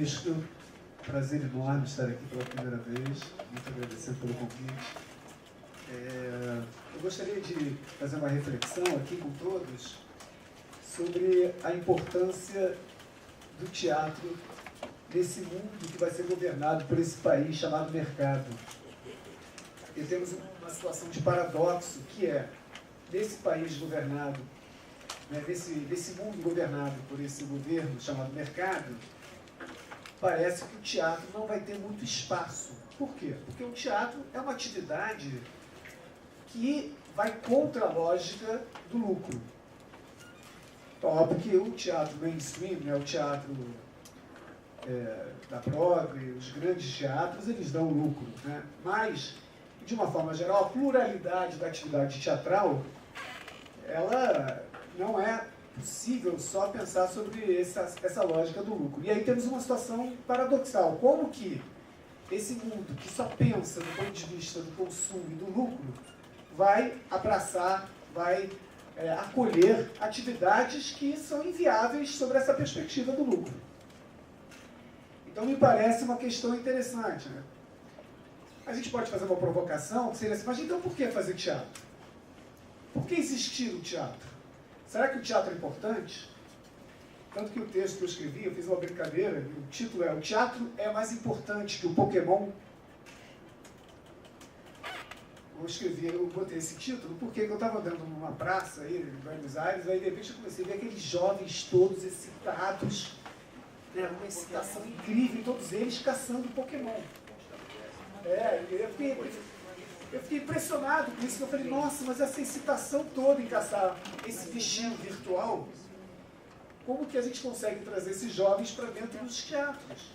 ministro, prazer enorme estar aqui pela primeira vez, muito agradecido pelo convite. Eu gostaria de fazer uma reflexão aqui com todos sobre a importância do teatro nesse mundo que vai ser governado por esse país chamado mercado. E temos uma situação de paradoxo, que é, nesse país governado, né, desse mundo governado por esse governo chamado mercado, parece que o teatro não vai ter muito espaço. Por quê? Porque o teatro é uma atividade que vai contra a lógica do lucro. Então, óbvio que o teatro mainstream, né, o teatro da Broadway, os grandes teatros, eles dão lucro, né? Mas, de uma forma geral, a pluralidade da atividade teatral, ela não é possível só pensar sobre essa lógica do lucro. E aí temos uma situação paradoxal. Como que esse mundo que só pensa do ponto de vista do consumo e do lucro vai abraçar, vai acolher atividades que são inviáveis sobre essa perspectiva do lucro? Então me parece uma questão interessante, né? A gente pode fazer uma provocação que seria assim, mas então por que fazer teatro? Por que existir o teatro? Será que o teatro é importante? Tanto que o texto que eu escrevi, eu fiz uma brincadeira, e o título é: o teatro é mais importante que o Pokémon? Eu botei esse título porque eu estava andando numa praça aí, em Buenos Aires, aí de repente eu comecei a ver aqueles jovens todos excitados, né, uma excitação incrível, todos eles caçando Pokémon. Eu fiquei impressionado com isso, eu falei, nossa, mas essa excitação toda em caçar esse bichinho virtual, como que a gente consegue trazer esses jovens para dentro dos teatros?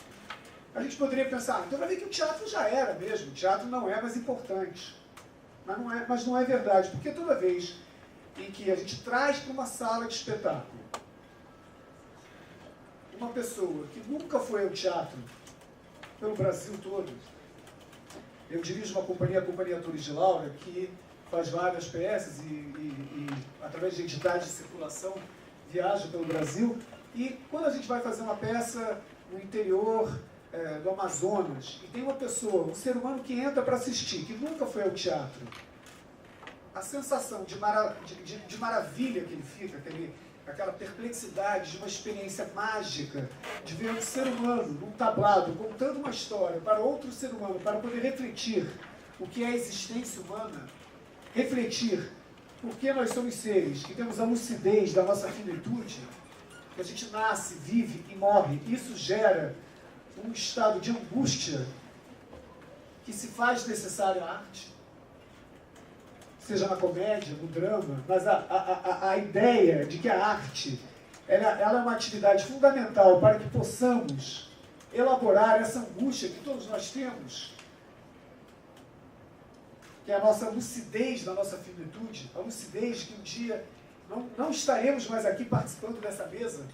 A gente poderia pensar, então vai ver que o teatro já era mesmo, o teatro não é mais importante. Mas não é verdade, porque toda vez em que a gente traz para uma sala de espetáculo uma pessoa que nunca foi ao teatro pelo Brasil todo, eu dirijo uma companhia, a Companhia Torres de Laura, que faz várias peças e através de entidades de circulação, viaja pelo Brasil. E quando a gente vai fazer uma peça no interior do Amazonas, e tem uma pessoa, um ser humano que entra para assistir, que nunca foi ao teatro, a sensação de maravilha que ele fica, aquela perplexidade de uma experiência mágica, de ver um ser humano num tablado, contando uma história para outro ser humano, para poder refletir o que é a existência humana, refletir por que nós somos seres que temos a lucidez da nossa finitude, que a gente nasce, vive e morre. Isso gera um estado de angústia que se faz necessária a arte, seja na comédia, no drama, mas a ideia de que a arte ela é uma atividade fundamental para que possamos elaborar essa angústia que todos nós temos, que é a nossa lucidez da nossa finitude, a lucidez de que um dia não estaremos mais aqui participando dessa mesa.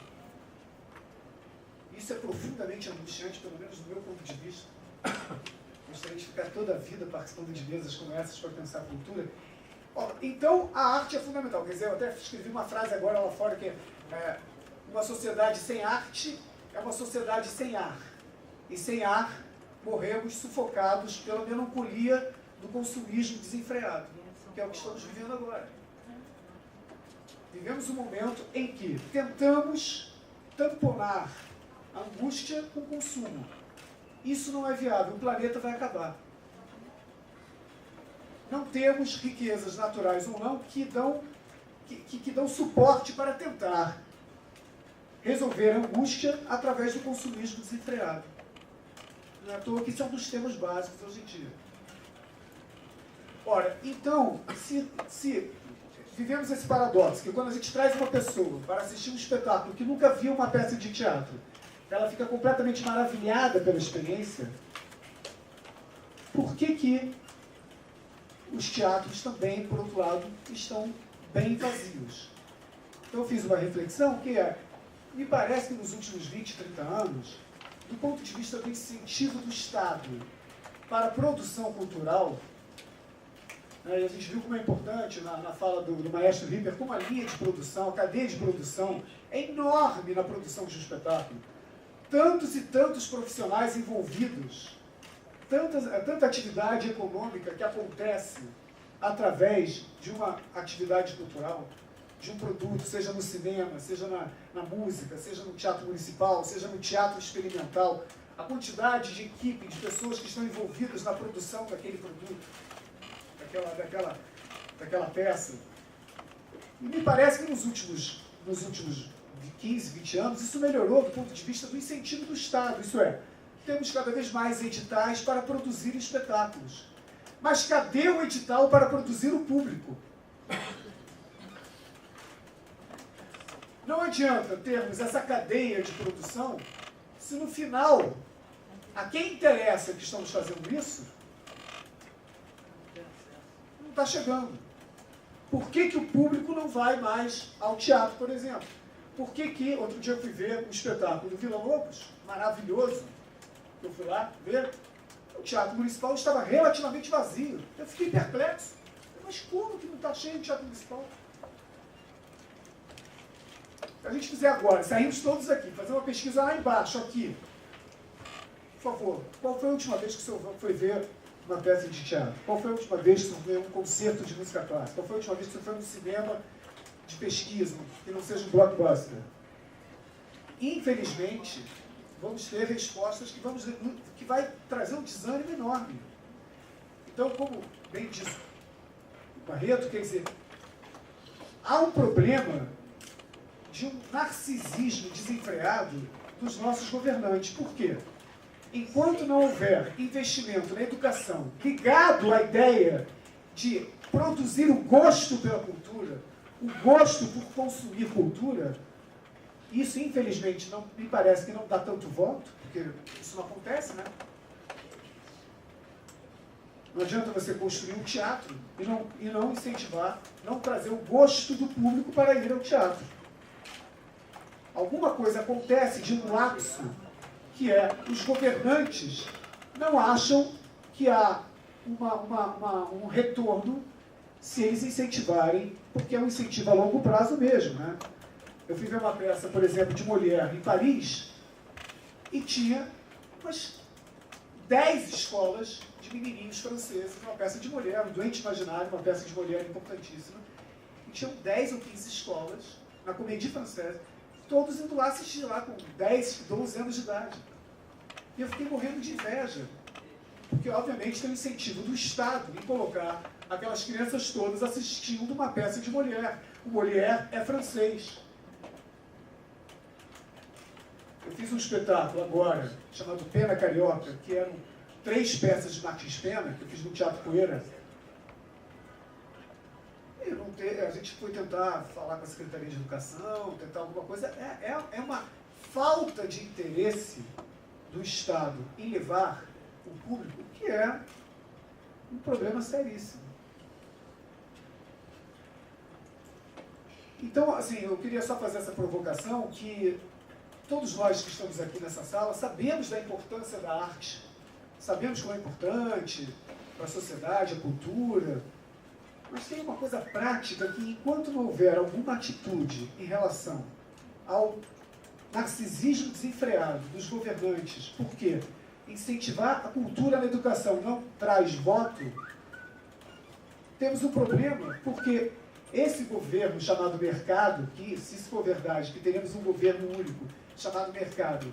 Isso é profundamente angustiante, pelo menos do meu ponto de vista. Gostaria de ficar toda a vida participando de mesas como essas para pensar a cultura. Então, a arte é fundamental. Quer dizer, eu até escrevi uma frase agora lá fora que uma sociedade sem arte é uma sociedade sem ar. E sem ar, morremos sufocados pela melancolia do consumismo desenfreado, que é o que estamos vivendo agora. Vivemos um momento em que tentamos tamponar a angústia com o consumo. Isso não é viável, o planeta vai acabar. Não temos riquezas naturais ou não que dão suporte para tentar resolver a angústia através do consumismo desenfreado. Não é à toa que isso é um dos temas básicos hoje em dia. Ora, então, se vivemos esse paradoxo, que quando a gente traz uma pessoa para assistir um espetáculo que nunca viu uma peça de teatro, ela fica completamente maravilhada pela experiência, por que os teatros também, por outro lado, estão bem vazios? Então eu fiz uma reflexão que me parece que nos últimos 20, 30 anos, do ponto de vista do incentivo do Estado para a produção cultural, né, e a gente viu como é importante na fala do maestro Ripper, como a linha de produção, a cadeia de produção é enorme na produção de um espetáculo. tantos e tantos profissionais envolvidos, tanta atividade econômica que acontece através de uma atividade cultural, de um produto, seja no cinema, seja na música, seja no teatro municipal, seja no teatro experimental, a quantidade de equipe, de pessoas que estão envolvidas na produção daquele produto, daquela peça. E me parece que nos últimos 15, 20 anos, isso melhorou do ponto de vista do incentivo do Estado, isso é, temos cada vez mais editais para produzir espetáculos. Mas cadê o edital para produzir o público? Não adianta termos essa cadeia de produção se no final, a quem interessa que estamos fazendo isso, não está chegando. Por que o público não vai mais ao teatro, por exemplo? Por que outro dia eu fui ver um espetáculo do Vila Lobos, maravilhoso, eu fui lá ver, o Teatro Municipal estava relativamente vazio. Eu fiquei perplexo. Mas como que não está cheio o Teatro Municipal? Se a gente fizer agora, saímos todos aqui, fazer uma pesquisa lá embaixo, aqui. Por favor, qual foi a última vez que o senhor foi ver uma peça de teatro? Qual foi a última vez que o senhor viu um concerto de música clássica? Qual foi a última vez que o senhor foi no cinema de pesquisa, que não seja um blockbuster? Infelizmente, vamos ter respostas que vai trazer um desânimo enorme. Então, como bem disse o Barreto, quer dizer, há um problema de um narcisismo desenfreado dos nossos governantes. Por quê? Enquanto não houver investimento na educação ligado à ideia de produzir o gosto pela cultura, o gosto por consumir cultura, isso, infelizmente, não me parece que não dá tanto voto, porque isso não acontece, né? Não adianta você construir um teatro e não incentivar, não trazer o gosto do público para ir ao teatro. Alguma coisa acontece de um lapso, que é os governantes não acham que há um retorno se eles incentivarem, porque é um incentivo a longo prazo mesmo, né? Eu fui ver uma peça, por exemplo, de Molière em Paris, e tinha umas 10 escolas de menininhos franceses, uma peça de Molière, um Doente Imaginário, uma peça de Molière importantíssima, e tinham 10 ou 15 escolas, na Comédie Française, todos indo lá assistir lá com 10, 12 anos de idade. E eu fiquei morrendo de inveja, porque obviamente tem um incentivo do Estado em colocar aquelas crianças todas assistindo uma peça de Molière. O Molière é francês. Eu fiz um espetáculo agora, chamado Pena Carioca, que eram 3 peças de Martins Pena, que eu fiz no Teatro Poeira. E a gente foi tentar falar com a Secretaria de Educação, tentar alguma coisa. É uma falta de interesse do Estado em levar o público, que é um problema seríssimo. Então, assim, eu queria só fazer essa provocação, que todos nós que estamos aqui nessa sala sabemos da importância da arte, sabemos como é importante para a sociedade, a cultura, mas tem uma coisa prática que, enquanto não houver alguma atitude em relação ao narcisismo desenfreado dos governantes, porque incentivar a cultura na educação não traz voto, temos um problema, porque esse governo chamado mercado, que, se isso for verdade, que teremos um governo único chamado mercado,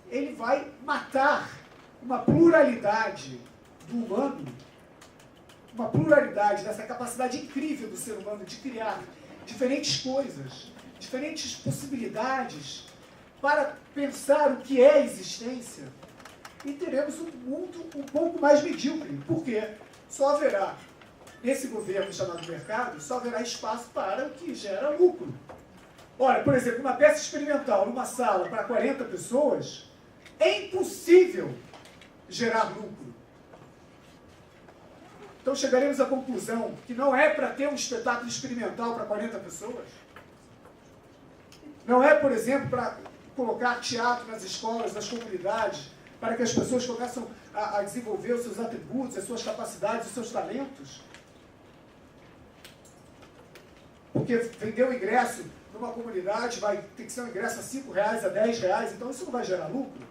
ele vai matar uma pluralidade do humano, uma pluralidade dessa capacidade incrível do ser humano de criar diferentes coisas, diferentes possibilidades para pensar o que é a existência, e teremos um mundo um pouco mais medíocre, porque só haverá, nesse governo chamado mercado, só haverá espaço para o que gera lucro. Ora, por exemplo, uma peça experimental numa sala para 40 pessoas, é impossível gerar lucro. Então chegaremos à conclusão que não é para ter um espetáculo experimental para 40 pessoas. Não é, por exemplo, para colocar teatro nas escolas, nas comunidades, para que as pessoas começam a desenvolver os seus atributos, as suas capacidades, os seus talentos. Porque vendeu o ingresso numa comunidade vai ter que ser um ingresso a R$5, a R$10, então isso não vai gerar lucro.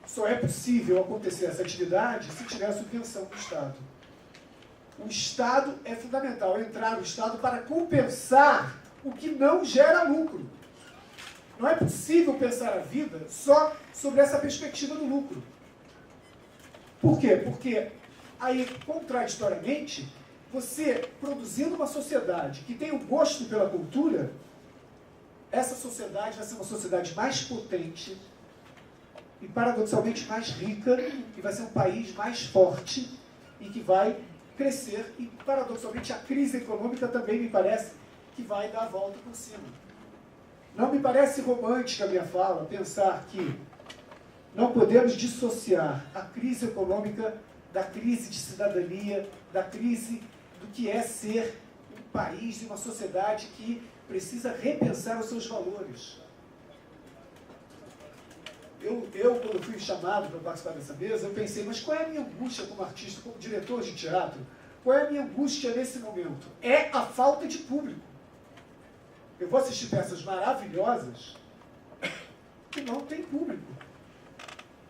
Só é possível acontecer essa atividade se tiver a subvenção do Estado. O Estado é fundamental, entrar no Estado para compensar o que não gera lucro. Não é possível pensar a vida só sobre essa perspectiva do lucro. Por quê? Porque aí, contraditoriamente, você produzindo uma sociedade que tem o gosto pela cultura, essa sociedade vai ser uma sociedade mais potente e, paradoxalmente, mais rica, e vai ser um país mais forte e que vai crescer. E, paradoxalmente, a crise econômica também me parece que vai dar a volta por cima. Não me parece romântica a minha fala pensar que não podemos dissociar a crise econômica da crise de cidadania, da crise do que é ser um país e uma sociedade que precisa repensar os seus valores. Quando fui chamado para participar dessa mesa, eu pensei, mas qual é a minha angústia como artista, como diretor de teatro? Qual é a minha angústia nesse momento? É a falta de público. Eu vou assistir peças maravilhosas que não tem público.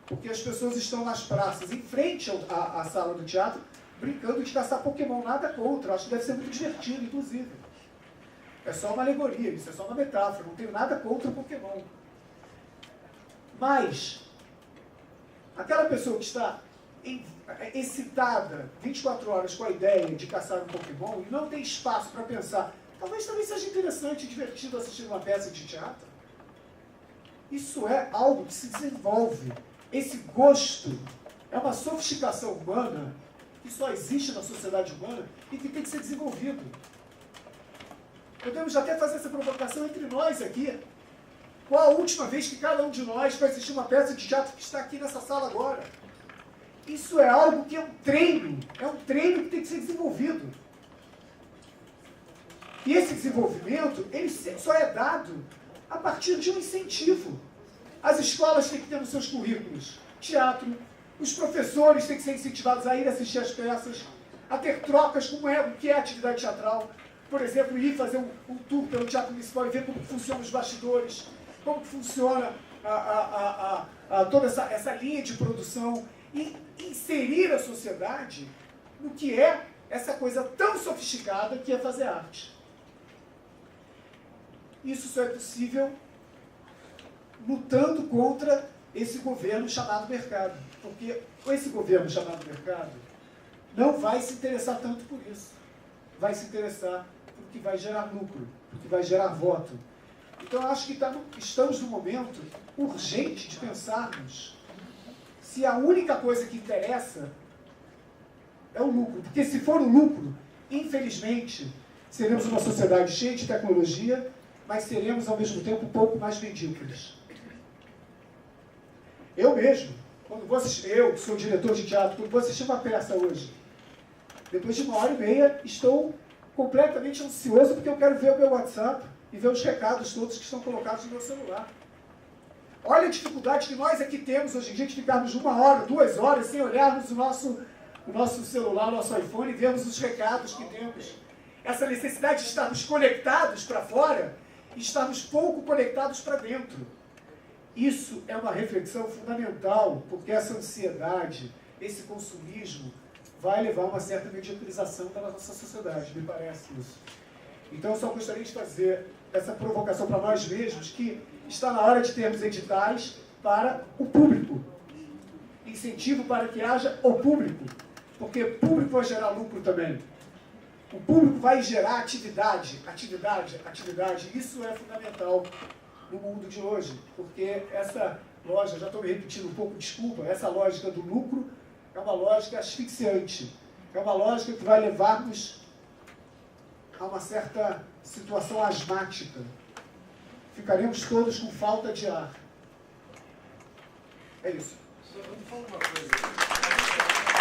Porque as pessoas estão nas praças, em frente à sala do teatro, brincando de caçar Pokémon. Nada contra, acho que deve ser muito divertido, inclusive. É só uma alegoria, isso é só uma metáfora, não tenho nada contra o Pokémon. Mas, aquela pessoa que está excitada 24 horas com a ideia de caçar um Pokémon e não tem espaço para pensar, talvez também seja interessante e divertido assistir uma peça de teatro. Isso é algo que se desenvolve. Esse gosto é uma sofisticação humana que só existe na sociedade humana e que tem que ser desenvolvido. Podemos até fazer essa provocação entre nós aqui. Qual a última vez que cada um de nós vai assistir uma peça de teatro que está aqui nessa sala agora? Isso é algo que é um treino que tem que ser desenvolvido. E esse desenvolvimento, ele só é dado a partir de um incentivo. As escolas têm que ter nos seus currículos teatro, os professores têm que ser incentivados a ir assistir as peças, a ter trocas como o que é a atividade teatral. Por exemplo, ir fazer um tour pelo Teatro Municipal e ver como funcionam os bastidores, como funciona toda essa linha de produção, e inserir a sociedade no que é essa coisa tão sofisticada que é fazer arte. Isso só é possível lutando contra esse governo chamado mercado. Porque esse governo chamado mercado não vai se interessar tanto por isso. Vai se interessar por que vai gerar lucro, por que vai gerar voto. Então, eu acho que estamos num momento urgente de pensarmos se a única coisa que interessa é o lucro. Porque se for o lucro, infelizmente, seremos uma sociedade cheia de tecnologia, mas seremos, ao mesmo tempo, um pouco mais medíocres. Eu mesmo, eu que sou diretor de teatro, quando vou assistir uma peça hoje, depois de 1h30, estou completamente ansioso porque eu quero ver o meu WhatsApp e ver os recados todos que estão colocados no meu celular. Olha a dificuldade que nós aqui temos hoje em dia de ficarmos 1 hora, 2 horas sem olharmos o nosso celular, o nosso iPhone e vermos os recados que temos. Essa necessidade de estarmos conectados para fora e estarmos pouco conectados para dentro. Isso é uma reflexão fundamental, porque essa ansiedade, esse consumismo, vai levar a uma certa mediocrização da nossa sociedade, me parece isso. Então, eu só gostaria de fazer essa provocação para nós mesmos, que está na hora de termos editais para o público. Incentivo para que haja o público, porque o público vai gerar lucro também. O público vai gerar atividade. Isso é fundamental no mundo de hoje, porque essa lógica, já estou me repetindo um pouco, desculpa, essa lógica do lucro é uma lógica asfixiante. É uma lógica que vai levar-nos a uma certa situação asmática. Ficaremos todos com falta de ar. É isso. Só vamos falar uma coisa.